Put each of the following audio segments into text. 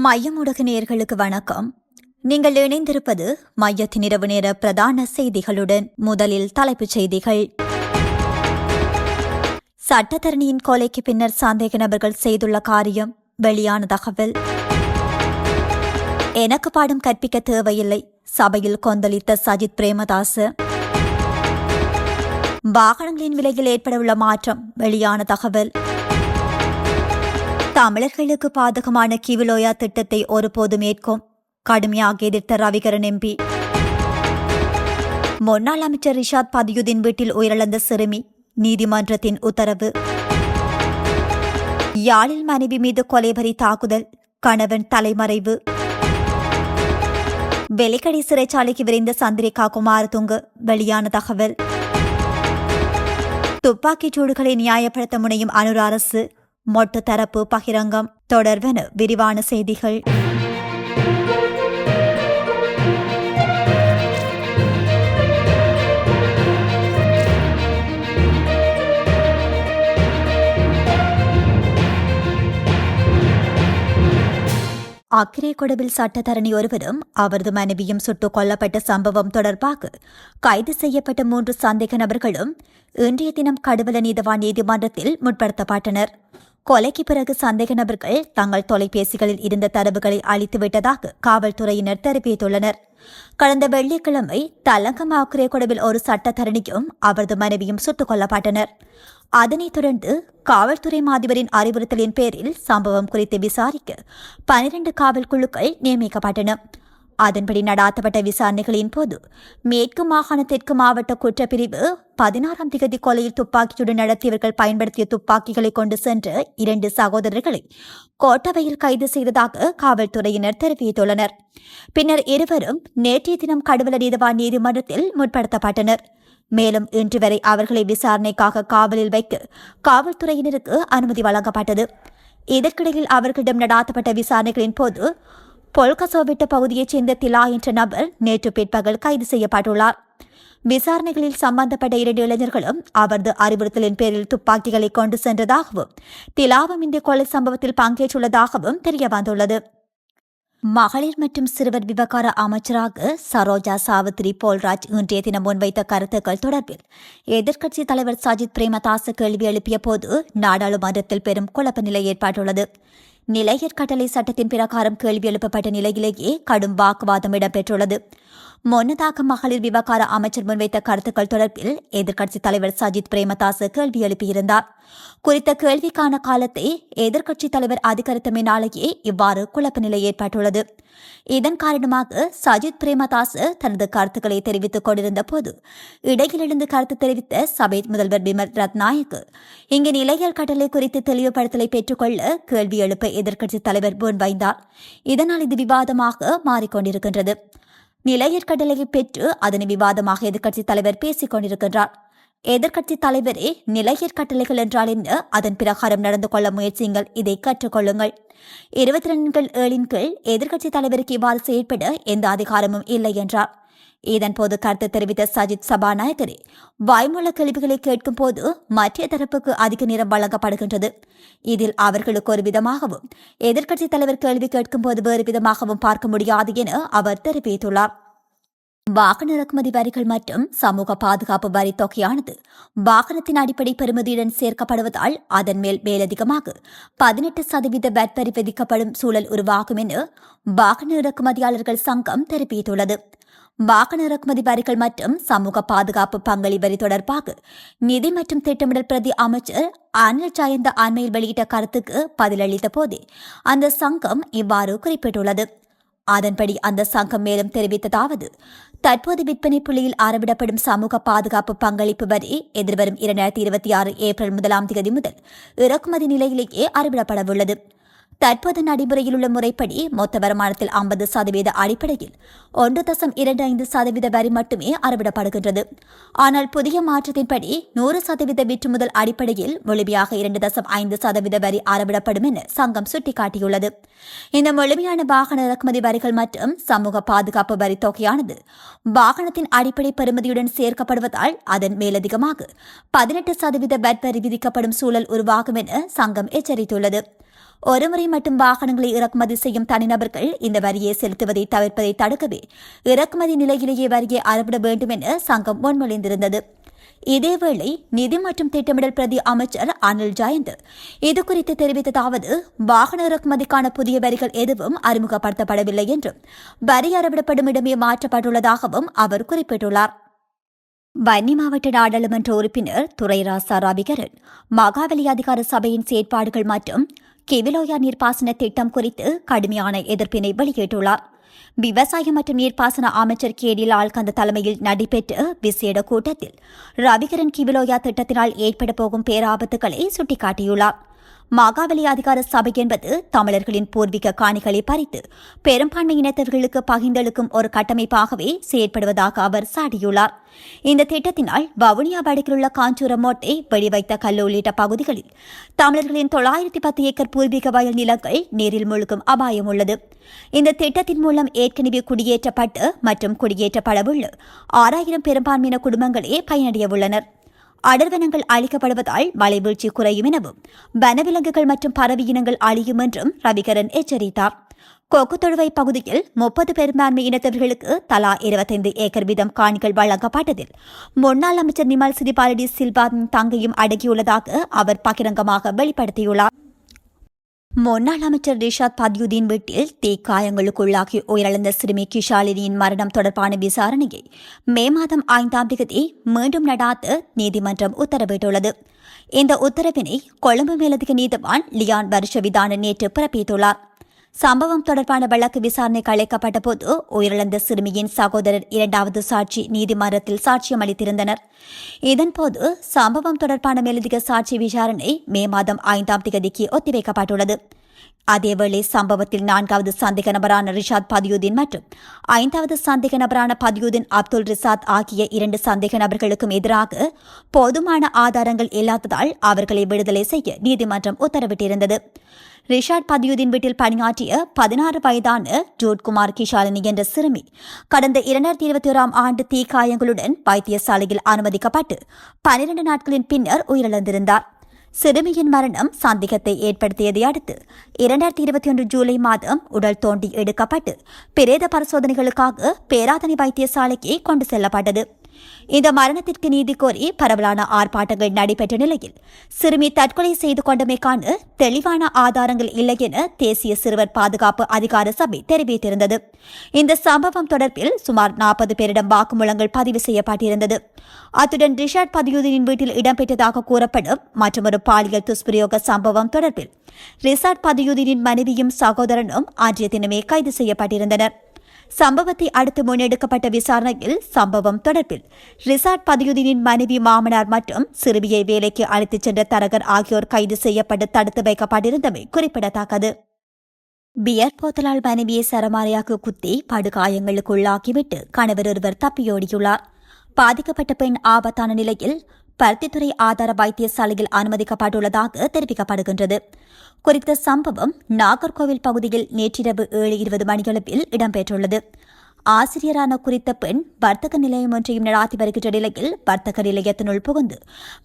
மையம் ஊடக நேயர்களுக்கு வணக்கம். நீங்கள் இணைந்திருப்பது மையத்தின் இரவு நேர பிரதான செய்திகளுடன். முதலில் தலைப்புச் செய்திகள். சட்டத்தரணியின் கொலைக்கு பின்னர் சந்தேக நபர்கள் செய்துள்ள காரியம் வெளியான தகவல். எனக்கு பாடம் கற்பிக்க தேவையில்லை, சபையில் கொந்தளித்த சஜித் பிரேமதாச. வாகனங்களின் விலையில் ஏற்படவுள்ள மாற்றம் வெளியான தகவல். தமிழர்களுக்கு பாதகமான கிவிலோயா திட்டத்தை ஒருபோதும் ஏற்கும் கடுமையாக எதிர்த்த ரவிகரன் எம்பி. முன்னாள் அமைச்சர் ரிஷாத் பதியுதீன் வீட்டில் உயிரிழந்த சிறுமி, நீதிமன்றத்தின் உத்தரவு. யாழில் மனைவி மீது கொலைவரி தாக்குதல், கணவன் தலைமறைவு. வெலிக்கடை சிறைச்சாலைக்கு விரைந்த சந்திரிகா குமாரதுங்க வெளியான தகவல். துப்பாக்கிச் சூடுகளை நியாயப்படுத்த முனையும் அனுர அரசு, மொட்டு தரப்பு பகிரங்கம். தொடர்வன விரிவான செய்திகள். அக்கிரேகொடவில் சட்டத்தரணி ஒருவரும் அவரது மனைவியும் சுட்டுக் கொல்லப்பட்ட சம்பவம் தொடர்பாக கைது செய்யப்பட்ட 3 சந்தேக நபர்களும் இன்றைய தினம் கடுவல நீதவான் நீதிமன்றத்தில் முற்படுத்தப்பட்டனர். கொலைக்கு பிறகு சந்தேக நபர்கள் தங்கள் தொலைபேசிகளில் இருந்த தரவுகளை அளித்துவிட்டதாக காவல்துறையினர் தெரிவித்துள்ளனர். கடந்த வெள்ளிக்கிழமை தலங்கம் அக்கிரேகொடவில் ஒரு சட்டத்தரணியும் அவரது மனைவியும் சுட்டுக் கொல்லப்பட்டனர். அதனைத் தொடர்ந்து காவல்துறை மாதிபரின் அறிவுறுத்தலின் பேரில் சம்பவம் குறித்து விசாரிக்க 12 காவல் குழுக்கள் நியமிக்கப்பட்டன. அதன்படி நடாத்தப்பட்ட விசாரணைகளின் போது மேற்கு மாகாண தெற்கு மாவட்ட குற்றப்பிரிவு 16ஆம் திகதி கொலையில் துப்பாக்கிச்சூடு நடத்தியவர்கள் பயன்படுத்திய துப்பாக்கிகளை கொண்டு சென்ற 2 சகோதரர்களை கோட்டவையில் கைது செய்ததாக காவல்துறையினர் தெரிவித்துள்ளனர். பின்னர் இருவரும் நேற்றைய தினம் கடுவல நீதவான் நீதிமன்றத்தில் முற்படுத்தப்பட்டனர். மேலும் இன்று வரை அவர்களை விசாரணைக்காக காவலில் வைக்க காவல்துறையினருக்கு அனுமதி வழங்கப்பட்டது. இதற்கிடையில் அவர்களிடம் நடாத்தப்பட்ட விசாரணைகளின் போது பொல்கசோவிட்ட பகுதியைச் சேர்ந்த திலா என்ற நபர் நேற்று பிற்பகல் கைது செய்யப்பட்டுள்ளார். விசாரணைகளில் சம்பந்தப்பட்ட 2 இளைஞர்களும் அவரது அறிவுறுத்தலின் பேரில் துப்பாக்கிகளை கொண்டு சென்றதாகவும் திலாவும் இந்த கொலை சம்பவத்தில் பங்கேற்றுள்ளதாகவும் தெரியவந்துள்ளது. மகளிர் மற்றும் சிறுவர் விவகார அமைச்சராக சரோஜா சாவித்ரி போல்ராஜ் இன்றைய தினம் முன்வைத்த கருத்துக்கள் தொடர்பில் எதிர்க்கட்சித் தலைவர் சஜித் பிரேமதாச கேள்வி எழுப்பிய போது நாடாளுமன்றத்தில் பெரும் குழப்ப நிலை ஏற்பட்டுள்ளது. நிலையற் கட்டளை சட்டத்தின் பிரகாரம் கேள்வி எழுப்பப்பட்ட நிலையிலேயே கடும் வாக்குவாதம் இடம்பெற்றுள்ளது. முன்னதாக மகளிர் விவகார அமைச்சர் முன்வைத்த கருத்துக்கள் தொடர்பில் எதிர்க்கட்சித் தலைவர் சஜித் பிரேமதாச கேள்வி எழுப்பியிருந்தார். குறித்த கேள்விக்கான காலத்தை எதிர்க்கட்சித் தலைவர் அதிகரித்தமையினாலேயே இவ்வாறு குழப்ப நிலை ஏற்பட்டுள்ளது. இதன் காரணமாக சஜித் பிரேமதாச தனது கருத்துக்களை தெரிவித்துக் கொண்டிருந்த போது இடையில் எழுந்து கருத்து தெரிவித்த சபை முதல்வர் பிமல் ரத்நாயக்கு இங்கு நிலையல் கட்டளை குறித்து தெளிவுபடுத்தலை பெற்றுக்கொள்ள கேள்வி எழுப்ப எதிர்க்கட்சித் தலைவர் முன்வைந்தார். இதனால் இது விவாதமாக மாறிக்கொண்டிருக்கின்றது. நிலையற் கட்டளையை பெற்று அதனை விவாதமாக எதிர்க்கட்சித் தலைவர் பேசிக் கொண்டிருக்கின்றார். எதிர்க்கட்சித் தலைவரே, நிலையற் கட்டளைகள் என்றால் என்ன? அதன் பிரகாரம் நடந்து கொள்ள முயற்சியுங்கள், இதை கற்றுக்கொள்ளுங்கள். 22(7) கீழ் எதிர்க்கட்சித் தலைவருக்கு இவ்வாறு செயற்பட எந்த அதிகாரமும் இல்லை என்றார். இதன்போது கருத்து தெரிவித்த சஜித் சபாநாயகரே, வாய்மூல கேள்விகளை கேட்கும் போது மற்ற தரப்புக்கு அதிக நேரம் வழங்கப்படுகின்றது. இதில் அவர்களுக்கு ஒரு விதமாகவும் எதிர்க்கட்சித் தலைவர் கேள்வி கேட்கும் போது வேறு விதமாகவும் பார்க்க முடியாது என அவர் தெரிவித்துள்ளார். வாகன இறக்குமதி வரிகள் மற்றும் சமூக பாதுகாப்பு வரி தொகையானது வாகனத்தின் அடிப்படை பெறுமதியுடன் சேர்க்கப்படுவதால் அதன் மேல் மேலதிகமாக 18% வட் வரி விதிக்கப்படும் சூழல் உருவாகும் என வாகன இறக்குமதியாளர்கள் சங்கம் தெரிவித்துள்ளது. வாகன இறக்குமதி வரிகள் மற்றும் சமூக பாதுகாப்பு பங்களி வரி தொடர்பாக நிதி மற்றும் திட்டமிடல் பிரதி அமைச்சர் அனில் ஜயந்த அண்மையில் வெளியிட்ட கருத்துக்கு பதிலளித்த போதே அந்த சங்கம் இவ்வாறு குறிப்பிட்டுள்ளது. அதன்படி அந்த சங்கம் மேலும் தெரிவித்ததாவது, தற்போது விற்பனை புள்ளியில் அறவிடப்படும் சமூக பாதுகாப்பு பங்களிப்பு வரி எதிர்வரும் 2026 ஏப்ரல் 1ஆம் தேதி முதல் இறக்குமதி நிலையிலேயே அறவிடப்படவுள்ளது. தற்போது நடைமுறையில் உள்ள முறைப்படி மொத்த வருமானத்தில் 50% அடிப்படையில் 1.25% வரி மட்டுமே அறவிடப்படுகின்றது. ஆனால் புதிய மாற்றத்தின்படி 100% விற்றுமுதல் அடிப்படையில் முழுமையாக 2.5% வரி அறவிடப்படும் என சங்கம் சுட்டிக்காட்டியுள்ளது. இந்த முழுமையான வாகன இறக்குமதி வரிகள் மற்றும் சமூக பாதுகாப்பு வரி தொகையானது வாகனத்தின் அடிப்படை பெறுமதியுடன் சேர்க்கப்படுவதால் அதன் மேலதிகமாக 18% வட் வரி விதிக்கப்படும் சூழல் உருவாகும் என சங்கம் எச்சரித்துள்ளது. ஒருமுறை மட்டும் வாகனங்களை இறக்குமதி செய்யும் தனிநபர்கள் இந்த வரியை செலுத்துவதை தவிர்ப்பதை தடுக்கவே இறக்குமதி நிலையிலேயே வரியை அறவிட வேண்டும் என சங்கம் முன்மொழிந்திருந்தது. இதேவேளை நிதி மற்றும் திட்டமிடல் பிரதி அமைச்சர் அனில் ஜயந்த் இதுகுறித்து தெரிவித்ததாவது, வாகன இறக்குமதிக்கான புதிய வரிகள் எதுவும் அறிமுகப்படுத்தப்படவில்லை என்றும் வரி அறவிடப்படும் இடமே மாற்றப்பட்டுள்ளதாகவும் அவர் குறிப்பிட்டுள்ளார். வன்னி மாவட்ட நாடாளுமன்ற உறுப்பினர் துரைராசா ரவிகரன் மகாவலி அதிகார சபையின் செயற்பாடுகள் மற்றும் கிவிலோயா நீர்ப்பாசன திட்டம் குறித்து கடுமையான எதிர்ப்பினை வெளியிட்டுள்ளார். விவசாயம் மற்றும் நீர்ப்பாசன அமைச்சர் கேடி லால்கந்த தலைமையில் நடைபெற்ற விசேட கூட்டத்தில் ரவிகரன் கிவிலோயா திட்டத்தினால் ஏற்பட போகும் பேராபத்துக்களை சுட்டிக்காட்டியுள்ளார். மகாவலி அதிகார சபை என்பது தமிழர்களின் பூர்வீக காணிகளை பறித்து பெரும்பான்மை இனத்தவர்களுக்கு பகிர்ந்தளிக்கும் ஒரு கட்டமைப்பாகவே செயற்படுவதாக அவர் சாடியுள்ளார். இந்த திட்டத்தினால் வவுனியா வடக்கிலுள்ள காஞ்சூரம் மோட்டை வெடிவைத்த கல் உள்ளிட்ட பகுதிகளில் தமிழர்களின் 910 ஏக்கர் பூர்வீக வயல் நிலங்கள் நீரில் மூழ்கும் அபாயம் உள்ளது. இந்த திட்டத்தின் மூலம் ஏற்கனவே குடியேற்றப்பட்டு மற்றும் குடியேற்றப்படவுள்ள 6000 பெரும்பான்மையின குடும்பங்களே பயனடைய உள்ளனர். அடர்வனங்கள் அழிக்கப்படுவதால் மழைவீழ்ச்சி குறையும் எனவும் வனவிலங்குகள் மற்றும் பறவை இனங்கள் அழியும் என்றும் ரவிகரன் எச்சரித்தார். கொக்குத்தொழுவை பகுதியில் 30 பெரும்பான்மை இனத்தவர்களுக்கு தலா 25 ஏக்கர் வீதம் காணிகள் வழங்கப்பட்டதில் முன்னாள் அமைச்சர் நிமல் சிறிபாலடி சில்வாவின் தங்கையும் அடங்கியுள்ளதாக அவர் பகிரங்கமாக வெளிப்படுத்தியுள்ளார். முன்னாள் அமைச்சர் ரிஷாத் பதியுதீன் வீட்டில் தீக்காயங்களுக்குள்ளாகி உயிரிழந்த சிறுமி கிஷாலினியின் மரணம் தொடர்பான விசாரணையை மே மாதம் 5ஆம் தேதி மீண்டும் நடாத்த நீதிமன்றம் உத்தரவிட்டுள்ளது. இந்த உத்தரவினை கொழும்பு மேலதிக நீதிவான் லியான் வருஷவிதான நேற்று பிறப்பித்துள்ளார். சம்பவம் தொடர்பான வழக்கு விசாரணைக்கு அழைக்கப்பட்ட போது உயிரிழந்த சிறுமியின் சகோதரர் 2வது சாட்சி நீதிமன்றத்தில் சாட்சியம் அளித்திருந்தனர். இதன்போது சம்பவம் தொடர்பான மேலதிக சாட்சி விசாரணை மே மாதம் 5ஆம் தேதிக்கு ஒத்திவைக்கப்பட்டுள்ளது. அதேவேளை சம்பவத்தில் 4வது சந்தேக நபரான ரிஷாத் பதியுதீன் மற்றும் 5வது சந்தேக நபரான பதியுதீன் அப்துல் ரிசாத் ஆகிய 2 சந்தேக நபர்களுக்கும் எதிராக போதுமான ஆதாரங்கள் இல்லாததால் அவர்களை விடுதலை செய்ய நீதிமன்றம் உத்தரவிட்டிருந்தது. ரிஷாட் பதியுதீன் வீட்டில் பணியாற்றிய 16 வயதான ஜோட்குமார் கிஷாலினி என்ற சிறுமி கடந்த 2021ஆம் ஆண்டு தீக்காயங்களுடன் வைத்தியசாலையில் அனுமதிக்கப்பட்டு 12 நாட்களின் பின்னர் உயிரிழந்திருந்தார். சிறுமியின் மரணம் சந்தேகத்தை ஏற்படுத்தியதை அடுத்து 2021 ஜூலை மாதம் உடல் தோண்டி எடுக்கப்பட்டு பிரேத பரிசோதனைகளுக்காக பேராதனை வைத்தியசாலைக்கு கொண்டு செல்லப்பட்டது. இந்த மரணத்திற்கு நீதி கோரி பரவலான ஆர்ப்பாட்டங்கள் நடைபெற்ற நிலையில் சிறுமி தற்கொலை செய்து கொண்டமைக்கான தெளிவான ஆதாரங்கள் இல்லை என தேசிய சிறுவர் பாதுகாப்பு அதிகார சபை தெரிவித்திருந்தது. இந்த சம்பவம் தொடர்பில் சுமார் 40 பேரிடம் வாக்குமூலங்கள் பதிவு செய்யப்பட்டிருந்தது. அத்துடன் ரிஷாட் பதியுதீனின் வீட்டில் இடம்பெற்றதாக கூறப்படும் மற்றொரு பாலியல் துஷ்பிரயோக சம்பவம் தொடர்பில் ரிஷாட் பதியுதீனின் மனைவியும் சகோதரனும் அன்றைய தினமே கைது செய்யப்பட்டிருந்தனர். சம்பவத்தை அடுத்து முன்னெடுக்கப்பட்ட விசாரணையில் சம்பவம் தொடர்பில் ரிஷாட் பதியுதீனின் மனைவி, மாமனார் மற்றும் சிறுமியை வேலைக்கு அழைத்துச் சென்ற தரகர் ஆகியோர் கைது செய்யப்பட்டு தடுத்து வைக்கப்பட்டிருந்தமை குறிப்பிடத்தக்கது. பியர் போத்தலால் மனைவியை சரமாரியாக குத்தி படுகாயங்களுக்குள்ளாக்கிவிட்டு கணவர் ஒருவர் தப்பியோடியுள்ளார். பாதிக்கப்பட்ட பெண் ஆபத்தான நிலையில் பருத்தித்துறை ஆதார வைத்தியசாலையில் அனுமதிக்கப்பட்டுள்ளதாக தெரிவிக்கப்படுகின்றது. குறித்த சம்பவம் நாகர்கோவில் பகுதியில் நேற்றிரவு 7:20 மணியளவில் இடம்பெற்றுள்ளது. ஆசிரியரான குறித்த பெண் வர்த்தக நிலையம் ஒன்றையும் நடாத்தி வருகின்ற நிலையில் வர்த்தக நிலையத்தினுள் புகுந்து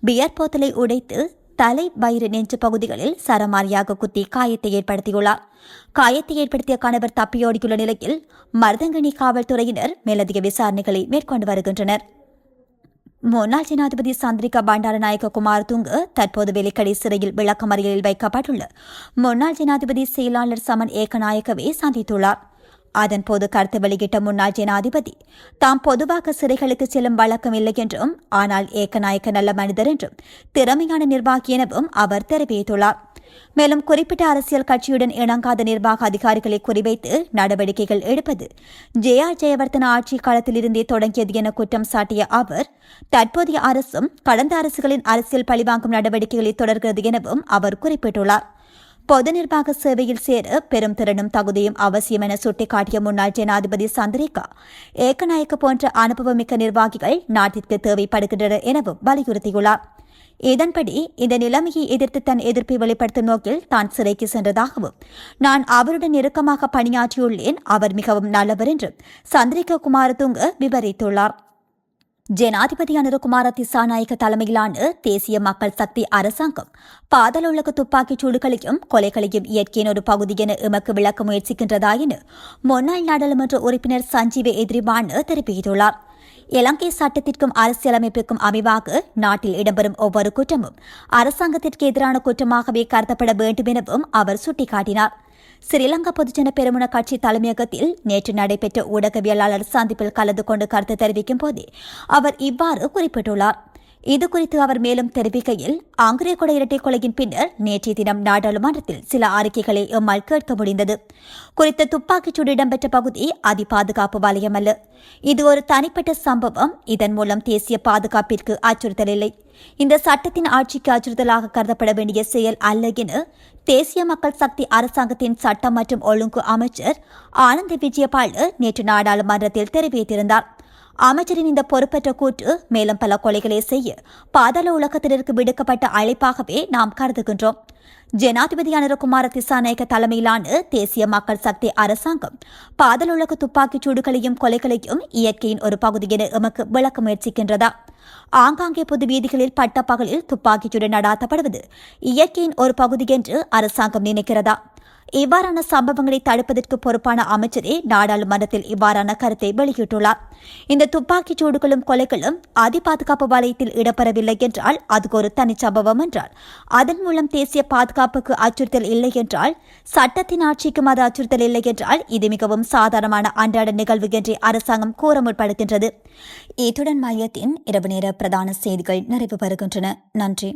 பியர் போத்தலை உடைத்து தலை, வயிறு, நெஞ்சு பகுதிகளில் சரமாரியாக குத்தி காயத்தை ஏற்படுத்தியுள்ளார். காயத்தை ஏற்படுத்திய கணவர் தப்பியோடியுள்ள நிலையில் மருதங்கனி காவல்துறையினர் மேலதிக விசாரணைகளை மேற்கொண்டு வருகின்றனர். முன்னாள் ஜனாதிபதி சந்திரிகா பண்டாரநாயக்க குமாரதுங்க தற்போது வெலிக்கடை சிறையில் விளக்கமறியலில் வைக்கப்பட்டுள்ள முன்னாள் ஜனாதிபதி செயலாளர் சமன் ஏக்கநாயக்கவை சந்தித்துள்ளார். அதன்போது கருத்து வெளியிட்ட முன்னாள் ஜனாதிபதி தாம் பொதுவாக சிறைகளுக்கு செல்லும் வழக்கம் இல்லை என்றும், ஆனால் ஏக்கநாயக்க நல்ல மனிதர் என்றும் திறமையான நிர்வாகி எனவும் அவர் தெரிவித்துள்ளார். மேலும் குறிப்பிட்ட அரசியல் கட்சியுடன் இணங்காத நிர்வாக அதிகாரிகளை குறிவைத்து நடவடிக்கைகள் எடுப்பது ஜெயவர்தன ஆட்சி காலத்தில் இருந்தே தொடங்கியது என குற்றம் சாட்டிய அவர், தற்போதைய அரசும் கடந்த அரசுகளின் அரசியல் பழிவாங்கும் நடவடிக்கைகளை தொடர்கிறது எனவும் அவர் குறிப்பிட்டுள்ளார். பொது நிர்வாக சேவையில் சேர பெரும் திறனும் தகுதியும் அவசியம் என சுட்டிக்காட்டிய முன்னாள் ஜனாதிபதி சந்திரிகா, ஏக்கநாயக்க போன்ற அனுபவமிக்க நிர்வாகிகள் நாட்டிற்கு தேவைப்படுகின்றனர் எனவும் வலியுறுத்தியுள்ளார். இதன்படி இந்த நிலைமையை எதிர்த்து தன் எதிர்ப்பை வெளிப்படுத்தும் நோக்கில் தான் சிறைக்கு சென்றதாகவும், நான் அவருடன் நெருக்கமாக பணியாற்றியுள்ளேன், அவர் மிகவும் நல்லவர் என்றும் சந்திரிகா குமாரதுங்க விவரித்துள்ளார். ஜனாதிபதி அனுரகுமார திசாநாயக்க தலைமையிலான தேசிய மக்கள் சக்தி அரசாங்கம் பாதாள துப்பாக்கிச் சூடுகளையும் கொலைகளையும் இயற்கையின் ஒரு பகுதி என எமக்கு விளக்க முயற்சிக்கின்றதா என முன்னாள் நாடாளுமன்ற உறுப்பினர் சஞ்சீவ எதிரிவான தெரிவித்துள்ளார். இலங்கை சட்டத்திற்கும் அரசியலமைப்பிற்கும் அமைவாக நாட்டில் இடம்பெறும் ஒவ்வொரு குற்றமும் அரசாங்கத்திற்கு எதிரான குற்றமாகவே கருதப்பட வேண்டும் எனவும் அவர் சுட்டிக்காட்டினார். ஸ்ரீலங்கா பொதுஜன பெரமுன கட்சி தலைமையகத்தில் நேற்று நடைபெற்ற ஊடகவியலாளர் சந்திப்பில் கலந்து கொண்டு கருத்து தெரிவிக்கும் போதே அவர் இவ்வாறு குறிப்பிட்டுள்ளார். இதுகுறித்து அவர் மேலும் தெரிவிக்கையில், ஆங்கிலேய இரட்டை கொலையின் பின்னர் நேற்றைய தினம் நாடாளுமன்றத்தில் சில அறிக்கைகளை எம்மால் கேட்க முடிந்தது. குறித்த துப்பாக்கிச்சூடு இடம்பெற்ற பகுதி அதிபாதுகாப்பு வலயம் அல்ல. இது ஒரு தனிப்பட்ட சம்பவம். இதன் மூலம் தேசிய பாதுகாப்பிற்கு அச்சுறுத்தல் இல்லை. இந்த சட்டத்தின் ஆட்சிக்கு அச்சுறுத்தலாக கருதப்பட வேண்டிய செயல் அல்ல என தேசிய மக்கள் சக்தி அரசாங்கத்தின் சட்டம் மற்றும் ஒழுங்கு அமைச்சர் ஆனந்த விஜயபால நேற்று நாடாளுமன்றத்தில் தெரிவித்திருந்தார். அமைச்சரின் இந்த பொறுப்பற்ற கூற்று மேலும் பல கொலைகளை செய்ய பாதாள உலகத்தினருக்கு விடுக்கப்பட்ட அழைப்பாகவே நாம் கருதுகின்றோம். ஜனாதிபதி அனுரகுமார திசாநாயக்க தலைமையிலான தேசிய மக்கள் சக்தி அரசாங்கம் பாதாள துப்பாக்கிச் சூடுகளையும் கொலைகளையும் இயற்கையின் ஒரு பகுதி என எமக்கு விளக்க முயற்சிக்கின்றதா? ஆங்காங்கே பொது வீதிகளில் பட்டப்பகலில் துப்பாக்கிச்சூடு நடாத்தப்படுவது இயற்கையின் ஒரு பகுதி என்று அரசாங்கம் நினைக்கிறதா? இவ்வாறான சம்பவங்களை தடுப்பதற்கு பொறுப்பான அமைச்சரே நாடாளுமன்றத்தில் இவ்வாறான கருத்தை வெளியிட்டுள்ளார். இந்த துப்பாக்கிச் சூடுகளும் கொலைகளும் அதிபாதுகாப்பு வலயத்தில் இடம்பெறவில்லை என்றால் அது ஒரு தனிச்சம்பவம் என்றால், அதன் மூலம் தேசிய பாதுகாப்புக்கு அச்சுறுத்தல் இல்லை என்றால், சட்டத்தின் ஆட்சிக்கும் அது அச்சுறுத்தல் இல்லை என்றால் இது மிகவும் சாதாரணமான அன்றாட நிகழ்வு என்று அரசாங்கம் கூற முற்படுகின்றது. இத்துடன் மையத்தின் இரவு நேர பிரதான செய்திகள் நிறைவு பெறுகின்றன. நன்றி.